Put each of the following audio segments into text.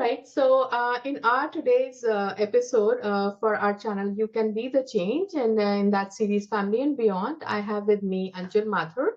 right. So, in our today's episode for our channel, You Can Be the Change, and in that series, Family and Beyond, I have with me Anjal Mathur,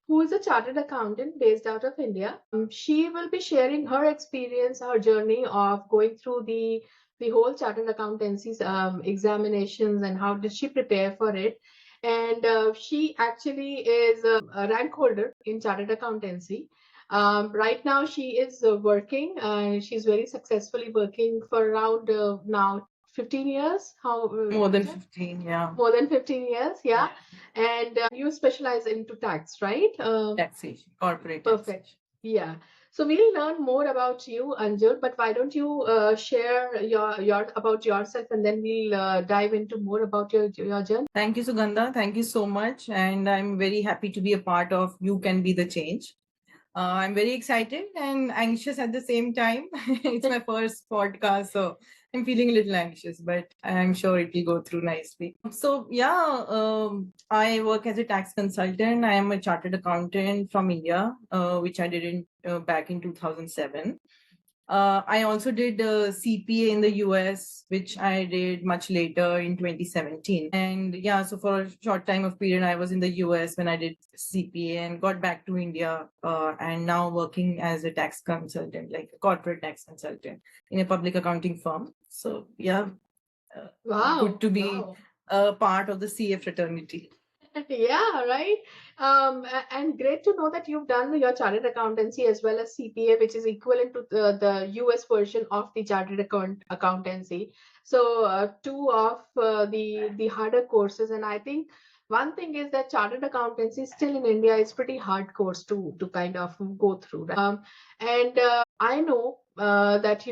who is a chartered accountant based out of India. She will be sharing her experience, her journey of going through the whole chartered accountancy's examinations and how did she prepare for it. And she actually is a rank holder in chartered accountancy. Right now, she is working. She's very successfully working for around now 15 years. How More than Anjal? 15, yeah. More than 15 years, yeah. Yeah. And you specialize into tax, right? Taxation, corporate Perfect. taxation. Yeah. So we'll learn more about you, Anjul. But why don't you share your about yourself, and then we'll dive into more about your journey. Thank you, Sugandha. Thank you so much. And I'm very happy to be a part of You Can Be the Change. I'm very excited and anxious at the same time. It's my first podcast, so I'm feeling a little anxious, but I'm sure it will go through nicely. So, yeah, I work as a tax consultant. I am a chartered accountant from India, which I did back in 2007. I also did CPA in the US, which I did much later in 2017. And yeah, so for a short time of period, I was in the US when I did CPA and got back to India and now working as a tax consultant, like a corporate tax consultant in a public accounting firm. So yeah, Wow. good to be a part of the CA fraternity. Yeah, right. And great to know that you've done your chartered accountancy as well as CPA, which is equivalent to the US version of the chartered accountancy. So two of the harder courses, and I think one thing is that chartered accountancy still in India is pretty hard course to kind of go through. Right? And I know that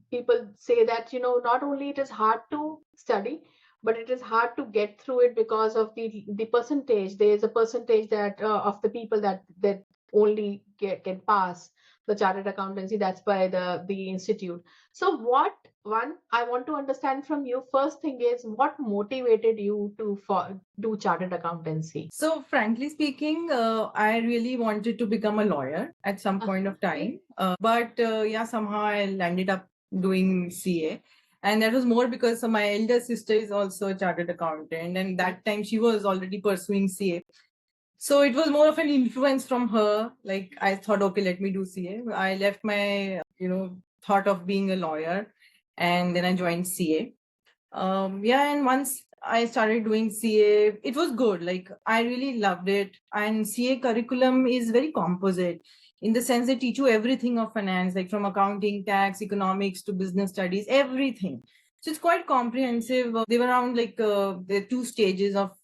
people say that not only it is hard to study, but it is hard to get through it because of the percentage. There is a percentage that of the people that only can pass the chartered accountancy. That's by the institute. So what one I want to understand from you, first thing is what motivated you to do chartered accountancy? So, frankly speaking, I really wanted to become a lawyer at some point of time. But yeah, somehow I landed up doing CA. And that was more because my elder sister is also a chartered accountant. And that time she was already pursuing CA. So it was more of an influence from her. Like I thought, okay, let me do CA. I left my, thought of being a lawyer and then I joined CA. Yeah, and once I started doing CA, it was good. Like I really loved it. And CA curriculum is very composite in the sense they teach you everything of finance, like from accounting, tax, economics to business studies, everything. So it's quite comprehensive. They were around like there are two stages of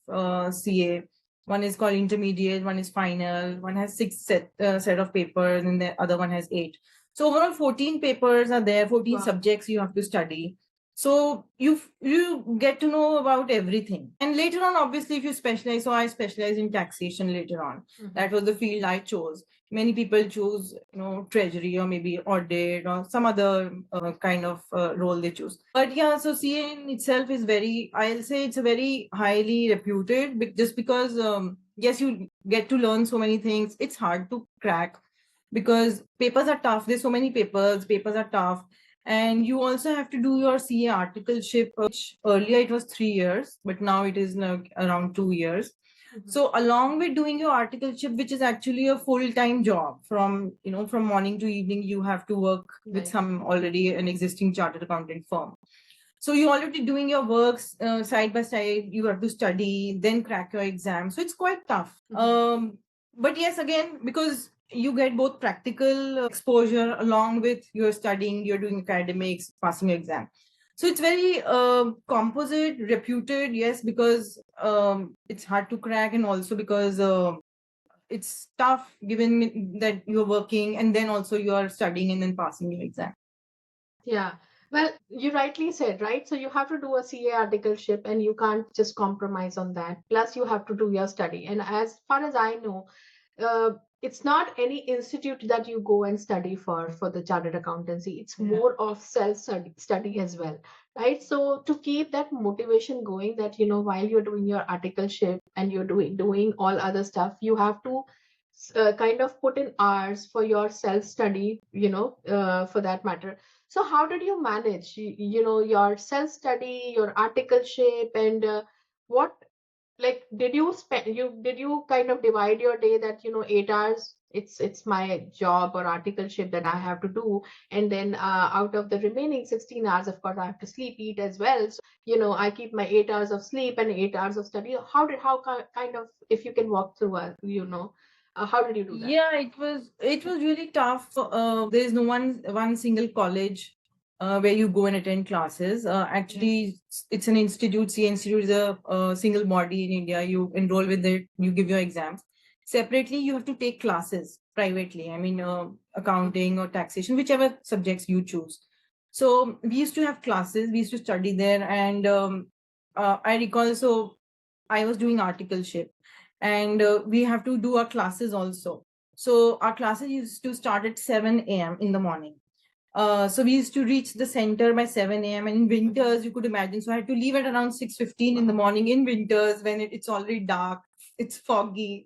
CA. One is called intermediate, one is final, one has six set of papers, and the other one has 8. So overall, 14 papers are there, 14 Wow. subjects you have to study. So you get to know about everything. And later on, obviously, if you specialize, so I specialize in taxation later on. That was the field I chose. Many people choose, treasury or maybe audit or some other kind of role they choose. But yeah, so CA in itself is I'll say it's a very highly reputed, just because, yes, you get to learn so many things. It's hard to crack because papers are tough. There's so many papers are tough. And you also have to do your CA articleship, which earlier it was 3 years, but now it is like around 2 years. So along with doing your articleship, which is actually a full-time job from morning to evening, you have to work with some already an existing chartered accountant firm. So you're already doing your works side by side. You have to study, then crack your exam. So it's quite tough. But yes, again, because you get both practical exposure along with your studying, you're doing academics, passing your exam. So it's very composite, reputed, yes, because it's hard to crack, and also because it's tough given that you're working and then also you're studying and then passing your exam. Yeah. Well, you rightly said, right? So you have to do a CA articleship and you can't just compromise on that. Plus, you have to do your study. And as far as I know, it's not any institute that you go and study for the chartered accountancy. It's more of self study as well, right? So to keep that motivation going, that while you're doing your articleship and you're doing all other stuff, you have to kind of put in hours for your self study, for that matter. So how did you manage, your self study, your articleship, and what, like, did you kind of divide your day that 8 hours, it's my job or articleship that I have to do, and then out of the remaining 16 hours, of course, I have to sleep, eat as well. So I keep my 8 hours of sleep and 8 hours of study. Kind of, if you can walk through, how did you do that? Yeah, it was really tough. There is no one single college where you go and attend classes. Actually, it's an institute. CA Institute is a single body in India. You enroll with it, you give your exams. Separately, you have to take classes privately. I mean, accounting or taxation, whichever subjects you choose. So we used to have classes. We used to study there, and I recall. So I was doing articleship, and we have to do our classes also. So our classes used to start at 7 a.m. in the morning. So we used to reach the center by 7 a.m. And in winters, you could imagine. So I had to leave at around 6:15 in the morning in winters when it's already dark, it's foggy.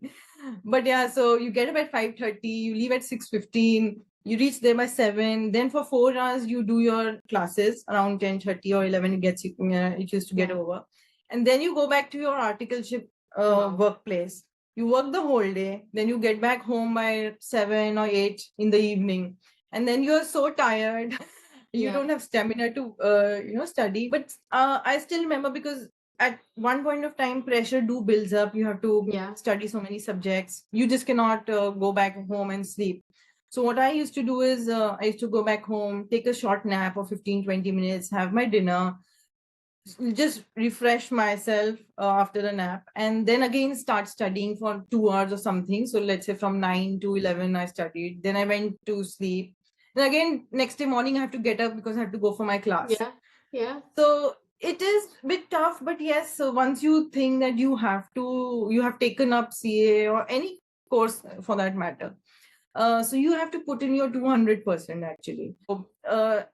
But yeah, so you get up at 5:30, you leave at 6:15, you reach there by 7. Then for 4 hours, you do your classes around 10:30 or 11. It used to get over. And then you go back to your articleship workplace. You work the whole day, then you get back home by 7 or 8 in the evening, and then you're so tired. You don't have stamina to study. But I still remember, because at one point of time pressure do builds up. You have to study so many subjects. You just cannot go back home and sleep. So what I used to do is, I used to go back home, take a short nap of 15-20 minutes, have my dinner, just refresh myself after the nap, and then again start studying for 2 hours or something. So let's say from 9 to 11 I studied, then I went to sleep, and again next day morning I have to get up because I have to go for my class. So it is a bit tough, but yes, so once you think that you have taken up CA or any course for that matter, so you have to put in your 200% actually.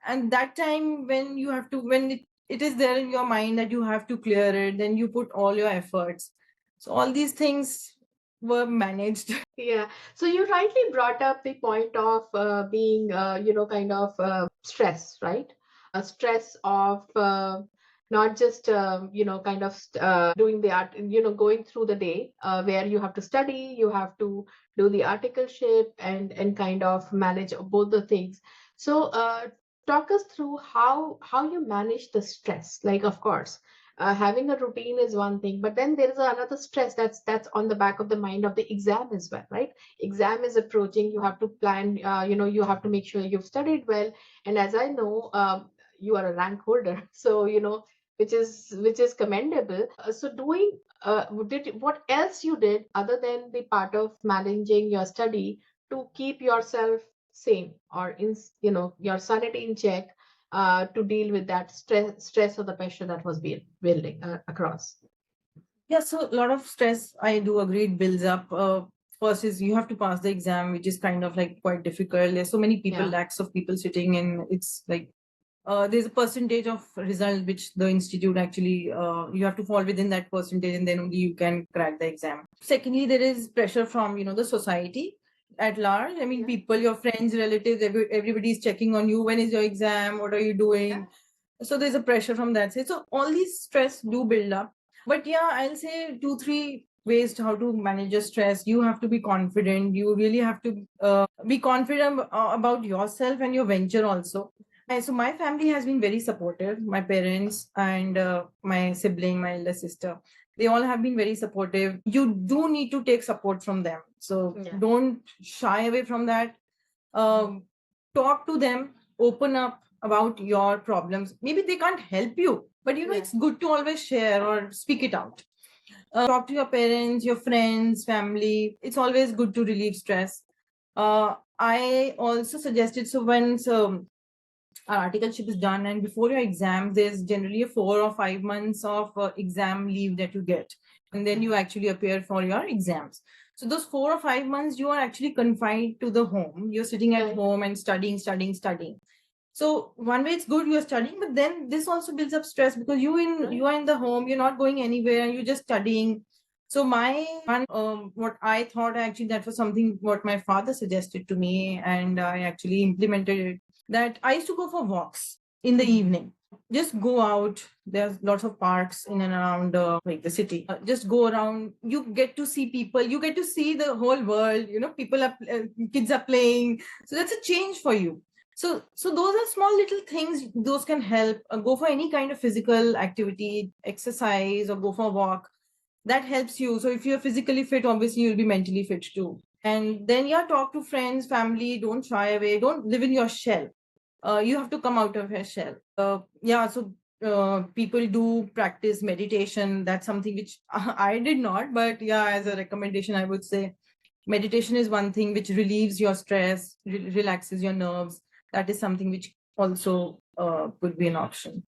And that time when it is there in your mind that you have to clear it, then you put all your efforts. So all these things were managed. Yeah. So you rightly brought up the point of being, kind of stress, right? Stress of not just, kind of doing the art, going through the day where you have to study, you have to do the articleship, and kind of manage both the things. So talk us through how you manage the stress. Like, of course, having a routine is one thing, but then there is another stress that's on the back of the mind of the exam as well, right? Exam is approaching. You have to plan. You have to make sure you've studied well. And as I know, you are a rank holder, so which is commendable. So doing what else you did other than the part of managing your study to keep yourself sane, or in your sanity in check, to deal with that stress or the pressure that was building across. Yeah, so a lot of stress, I do agree, it builds up. First is you have to pass the exam, which is kind of like quite difficult. There's so many people, lakhs of people sitting, and it's like there's a percentage of result which the institute actually, you have to fall within that percentage, and then only you can crack the exam. Secondly, there is pressure from the society at large. I mean, people, your friends, relatives, everybody is checking on you. When is your exam? What are you doing? So there's a pressure from that side. So all these stress do build up. But yeah, I'll say 2-3 ways to how to manage your stress. You have to be confident. You really have to be confident about yourself and your venture also. So my family has been very supportive. My parents and my sibling, my elder sister, they all have been very supportive. You do need to take support from them. So don't shy away from that. Talk to them, open up about your problems. Maybe they can't help you, but it's good to always share or speak it out. Talk to your parents, your friends, family. It's always good to relieve stress. I also suggested, so once our articleship is done and before your exam, there's generally a 4 or 5 months of exam leave that you get, and then you actually appear for your exams. So those 4 or 5 months, you are actually confined to the home. You're sitting at home and studying. So one way it's good, you're studying, but then this also builds up stress because you are in the home, you're not going anywhere, you're just studying. So my one, what I thought actually that was something what my father suggested to me, and I actually implemented it. That I used to go for walks in the evening. Just go out. There's lots of parks in and around like the city. Just go around. You get to see people. You get to see the whole world. You know, people are kids are playing. So that's a change for you. So those are small little things. Those can help. Go for any kind of physical activity, exercise, or go for a walk. That helps you. So if you're physically fit, obviously you'll be mentally fit too. And then yeah, talk to friends, family. Don't shy away. Don't live in your shell. You have to come out of your shell. Yeah, so people do practice meditation. That's something which I did not, but yeah, as a recommendation, I would say meditation is one thing which relieves your stress, relaxes your nerves. That is something which also could be an option.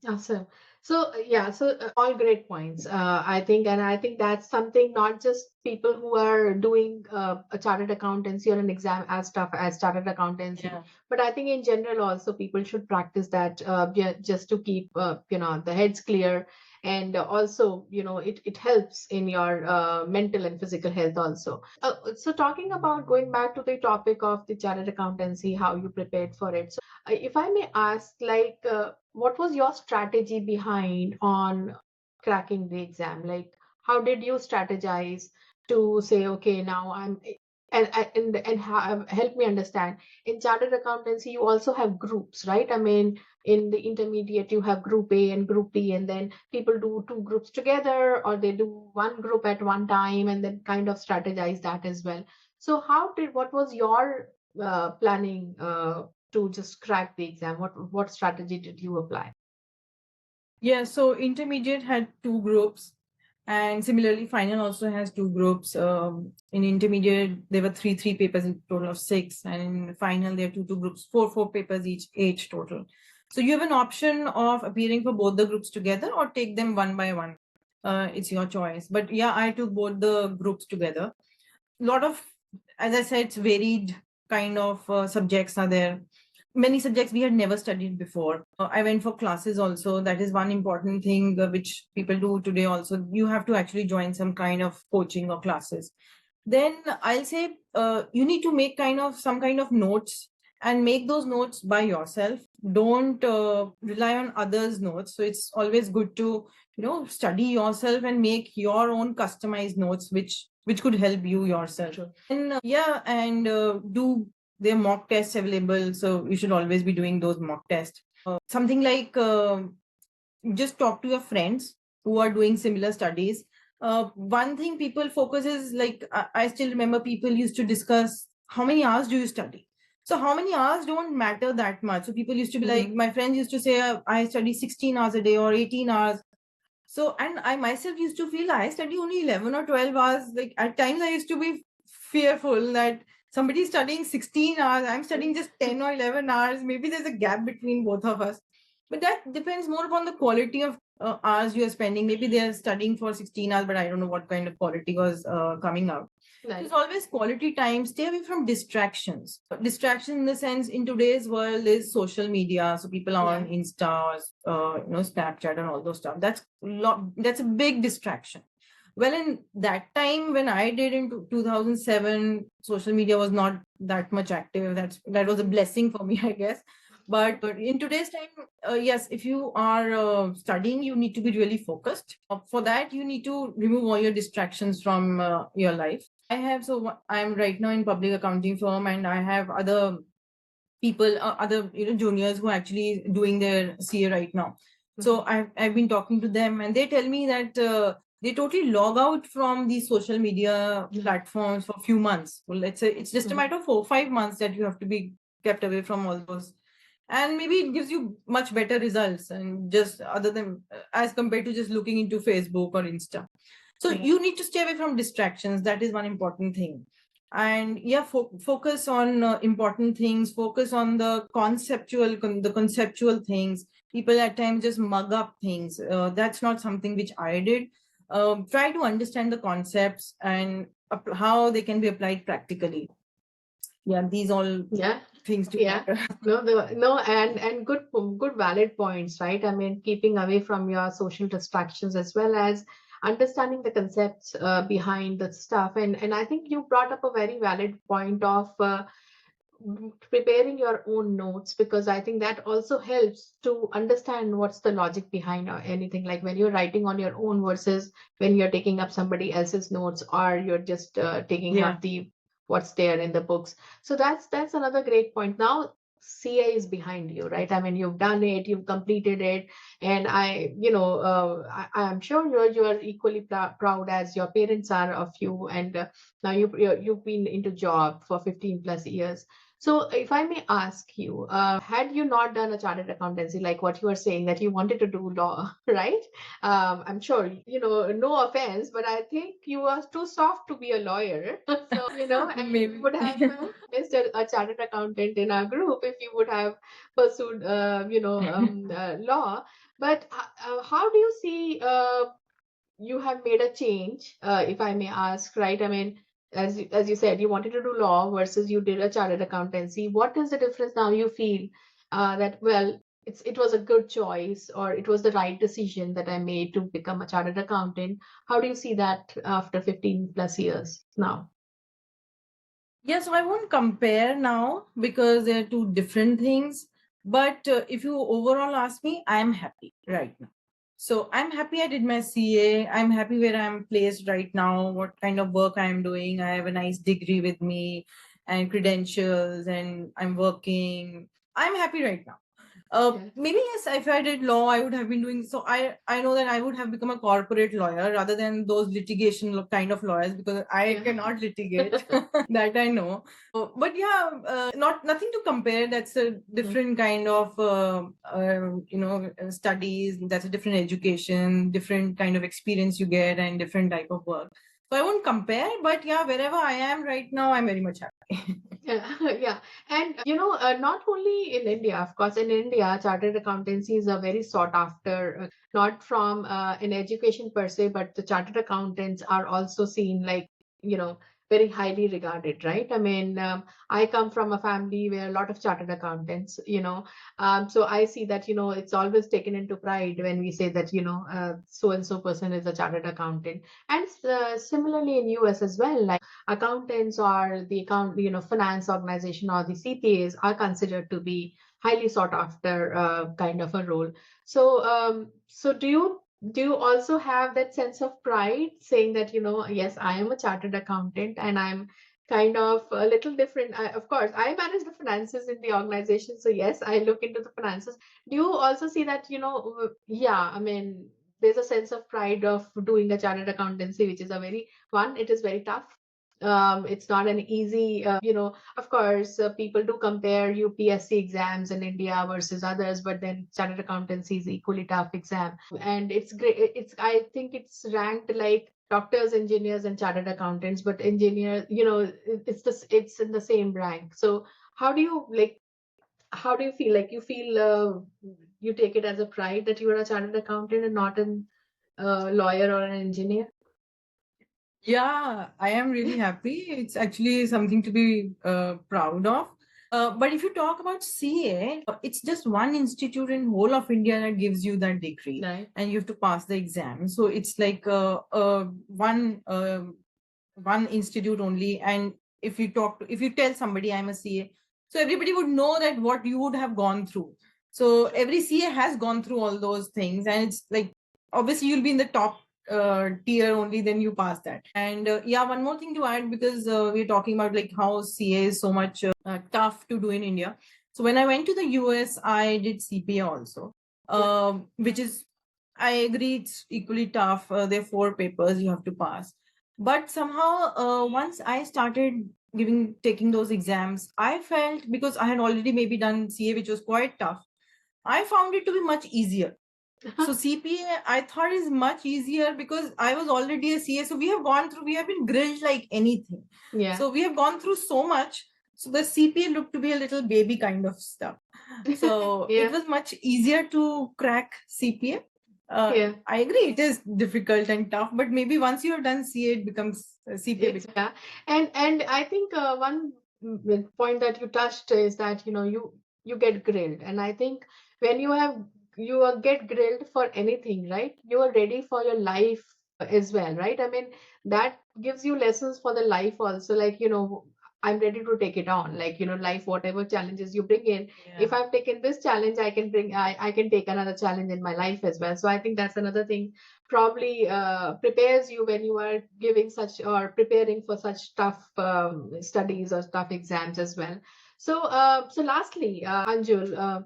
Awesome. So yeah, so all great points. I think, and I think that's something not just people who are doing a chartered accountancy or an exam as tough as chartered accountancy, Yeah. but I think in general also people should practice that just to keep the heads clear, and also it helps in your mental and physical health also. So talking about going back to the topic of the chartered accountancy, how you prepared for it. So if I may ask, like, what was your strategy behind on cracking the exam? Like, how did you strategize to say, okay, now I'm and help me understand. In chartered accountancy, you also have groups, right? I mean, in the intermediate, you have group A and group B, and then people do two groups together, or they do one group at one time, and then kind of strategize that as well. So, what was your planning to just crack the exam? What strategy did you apply? Yeah, so intermediate had two groups, and similarly, final also has two groups. In intermediate, there were three papers in total of six, and in final, there are two groups, four papers each total. So you have an option of appearing for both the groups together or take them one by one. It's your choice. But yeah, I took both the groups together. Lot of, as I said, it's varied kind of subjects are there. Many subjects we had never studied before. I went for classes also. That is one important thing which people do today also. You have to actually join some kind of coaching or classes. Then I'll say you need to make some kind of notes and make those notes by yourself. Don't rely on others' notes. So it's always good to study yourself and make your own customized notes, which could help you yourself. Sure. And yeah, and do their mock tests available. So you should always be doing those mock tests. Something like just talk to your friends who are doing similar studies. One thing people focus is like I still remember people used to discuss how many hours do you study. So how many hours don't matter that much. So people used to be like, my friends used to say, I study 16 hours a day or 18 hours. So, and I myself used to feel I study only 11 or 12 hours. Like at times I used to be fearful that somebody's studying 16 hours, I'm studying just 10 or 11 hours. Maybe there's a gap between both of us. But that depends more upon the quality of hours you are spending. Maybe they are studying for 16 hours, but I don't know what kind of quality was coming out. Right. It's always quality time. Stay away from distractions. Distraction in the sense in today's world is social media. So people are on Insta, Snapchat, and all those stuff. That's a big distraction. Well, in that time when I did in 2007, social media was not that much active. That was a blessing for me, I guess. But in today's time, yes, if you are studying, you need to be really focused. For that, you need to remove all your distractions from your life. I'm right now in public accounting firm, and I have other people, other juniors who are actually doing their CA right now. So I've been talking to them, and they tell me that they totally log out from these social media platforms for a few months. Well, let's say it's just a matter of 4-5 months that you have to be kept away from all those, and maybe it gives you much better results, and just other than as compared to just looking into Facebook or Insta. So you need to stay away from distractions. That is one important thing. And yeah, focus on important things. Focus on the conceptual things. People at times just mug up things. That's not something which I did. Try to understand the concepts and how they can be applied practically. Yeah, these all things to matter. No, and good valid points, right? I mean, keeping away from your social distractions, as well as understanding the concepts behind the stuff. And I think you brought up a very valid point of preparing your own notes, because I think that also helps to understand what's the logic behind anything, like when you're writing on your own versus when you're taking up somebody else's notes, or you're just taking Yeah. up the what's there in the books. So that's another great point. Now CA is behind you, right? I mean, you've done it, you've completed it, and I'm sure you're equally proud as your parents are of you, and now you've been into job for 15 plus years. So, if I may ask you, had you not done a chartered accountancy, like what you were saying that you wanted to do law, right? I'm sure, no offense, but I think you are too soft to be a lawyer. So, and we Maybe. would have missed a chartered accountant in our group if you would have pursued, law. But how do you see you have made a change, if I may ask, right? I mean, as you said, you wanted to do law versus you did a chartered accountancy. What is the difference now you feel that, well, it was a good choice, or it was the right decision that I made to become a chartered accountant? How do you see that after 15 plus years now? Yeah, so I won't compare now because they're two different things. But if you overall ask me, I'm happy right now. So I'm happy I did my CA. I'm happy where I'm placed right now, what kind of work I'm doing. I have a nice degree with me and credentials, and I'm working. I'm happy right now. Yeah. Maybe yes, if I did law, I would have been doing so. I know that I would have become a corporate lawyer rather than those litigation kind of lawyers, because I Yeah. cannot litigate. That I know. But yeah, not nothing to compare. That's a different kind of studies. That's a different education, different kind of experience you get, and different type of work. So I won't compare. But yeah, wherever I am right now, I'm very much happy. Yeah, yeah. And not only in India, of course, in India, chartered accountancy is a very sought after, not from an education per se, but the chartered accountants are also seen like, you know, very highly regarded, right? I mean, I come from a family where a lot of chartered accountants, so I see that, it's always taken into pride when we say that, so and so person is a chartered accountant. And similarly in US as well, like accountants or the finance organization or the CPAs are considered to be highly sought after kind of a role. So do you also have that sense of pride saying that, yes, I am a chartered accountant and I'm kind of a little different. Of course, I manage the finances in the organization. So yes, I look into the finances. Do you also see that, yeah, I mean, there's a sense of pride of doing a chartered accountancy, which is a very one, it is very tough. It's not an easy, of course, people do compare UPSC exams in India versus others, but then chartered accountancy is equally tough exam. And it's great. I think it's ranked like doctors, engineers, and chartered accountants, but engineer, it's in the same rank. So how do you like, how do you feel? Like you feel you take it as a pride that you are a chartered accountant and not an lawyer or an engineer? Yeah, I am really happy. It's actually something to be proud of. But if you talk about CA, it's just one institute in whole of India that gives you that degree, Right. and you have to pass the exam. So it's like one institute only. And if you tell somebody I'm a CA, so everybody would know that what you would have gone through. So every CA has gone through all those things, and it's like obviously you'll be in the top tier only, then you pass that. And yeah, one more thing to add, because we're talking about like how CA is so much tough to do in India. So when I went to the US, I did CPA also, which is, I agree, it's equally tough. There are 4 papers you have to pass. But somehow, once I started taking those exams, I felt, because I had already maybe done CA, which was quite tough, I found it to be much easier. So CPA, I thought, is much easier because I was already a CA. So we have been grilled like anything. Yeah. So we have gone through so much. So the CPA looked to be a little baby kind of stuff. So it Yeah. was much easier to crack CPA. Yeah. I agree, it is difficult and tough, but maybe once you have done CA, it becomes CPA. Yeah. And I think one point that you touched is that, you get grilled. And I think when you get grilled for anything, right? You are ready for your life as well, right? I mean, that gives you lessons for the life also. Like, I'm ready to take it on. Like, life, whatever challenges you bring in, if I've taken this challenge, I can take another challenge in my life as well. So I think that's another thing probably prepares you when you are giving such or preparing for such tough studies or tough exams as well. So lastly, Anjul,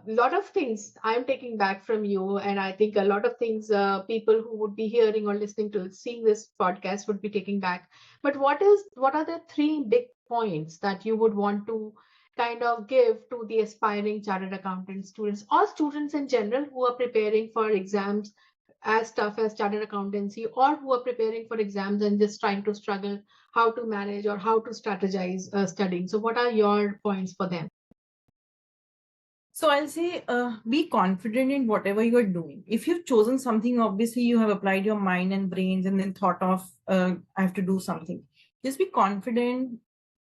lot of things I'm taking back from you, and I think a lot of things people who would be hearing or listening to seeing this podcast would be taking back. But what are the three big points that you would want to kind of give to the aspiring chartered accountant students or students in general who are preparing for exams as tough as chartered accountancy, or who are preparing for exams and just trying to struggle how to manage or how to strategize studying? So what are your points for them? So I'll say, be confident in whatever you are doing. If you've chosen something, obviously you have applied your mind and brains and then thought of, I have to do something. Just be confident,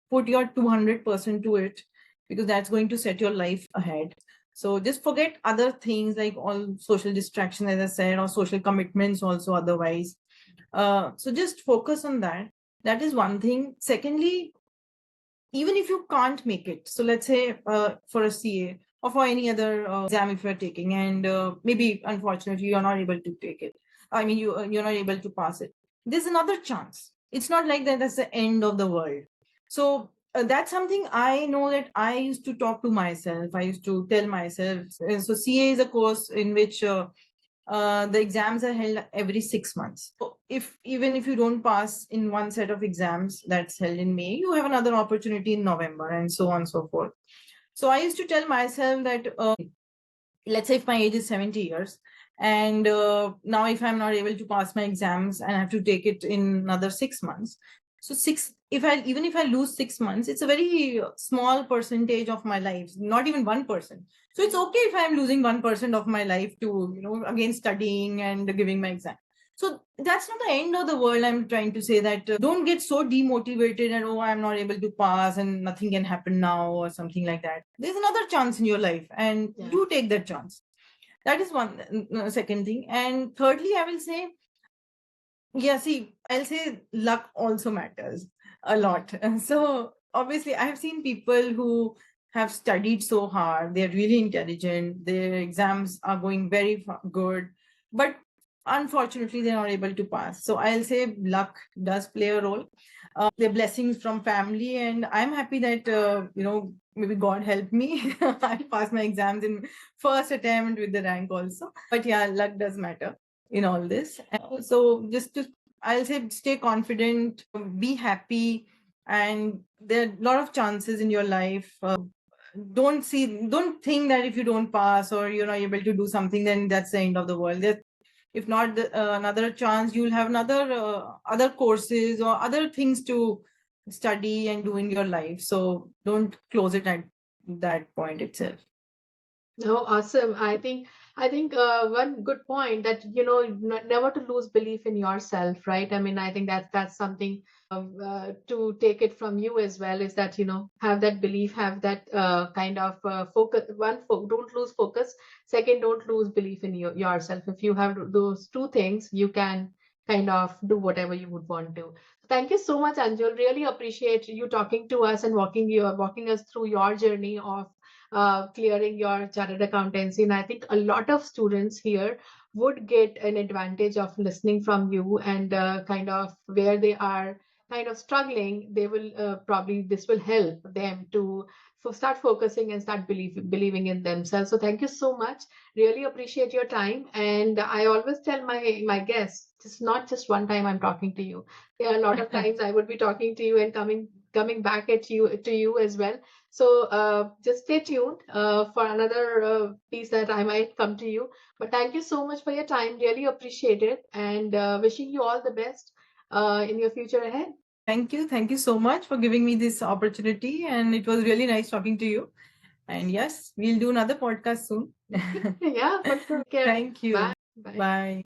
put your 200% to it, because that's going to set your life ahead. So just forget other things like all social distraction, as I said, or social commitments also otherwise. So just focus on that. That is one thing. Secondly, even if you can't make it, so let's say for a CA or for any other exam if you're taking, and maybe unfortunately you're not able to take it, I mean you're not able to pass it, there's another chance. It's not like that's the end of the world. So that's something I know that I used to talk to myself. I used to tell myself. So CA is a course in which the exams are held every 6 months. So if even if you don't pass in one set of exams that's held in May, you have another opportunity in November, and so on and so forth. So I used to tell myself that let's say if my age is 70 years, and now if I'm not able to pass my exams and I have to take it in another 6 months, so if I even if I lose 6 months, it's a very small percentage of my life, not even 1%. So it's okay if I'm losing 1% of my life to, again, studying and giving my exam. So that's not the end of the world. I'm trying to say that don't get so demotivated and, oh, I'm not able to pass and nothing can happen now or something like that. There's another chance in your life, and do take that chance. That is one second thing. And thirdly, I will say, yeah, see, I'll say luck also matters a lot. So obviously, I have seen people who have studied so hard, they're really intelligent, their exams are going very good, but unfortunately, they're not able to pass. So I'll say luck does play a role. Their blessings from family, and I'm happy that, maybe God helped me. I passed my exams in first attempt with the rank also. But yeah, luck does matter in all this. So just to, I'll say, stay confident, be happy, and there are a lot of chances in your life. Don't think that if you don't pass or you're not able to do something, then that's the end of the world. If not another chance, you'll have another other courses or other things to study and do in your life. So don't close it at that point itself. No, awesome. I think one good point that never to lose belief in yourself, right? I mean, I think that's something to take it from you as well, is that have that belief, have that kind of focus. Don't lose focus. Second, don't lose belief in yourself. If you have those two things, you can kind of do whatever you would want to. Thank you so much, Anjul. Really appreciate you talking to us and walking us through your journey of clearing your chartered accountancy. And I think a lot of students here would get an advantage of listening from you, and kind of where they are kind of struggling, they will probably this will help them to start focusing and start believing in themselves. So thank you so much. Really appreciate your time. And I always tell my guests, it's not just one time I'm talking to you. There are a lot of times I would be talking to you and coming back at you to you as well. So just stay tuned for another piece that I might come to you. But thank you so much for your time. Really appreciate it, and wishing you all the best in your future ahead. Thank you. Thank you so much for giving me this opportunity. And it was really nice talking to you. And yes, we'll do another podcast soon. Yeah, for sure. Thank you. Bye. Bye.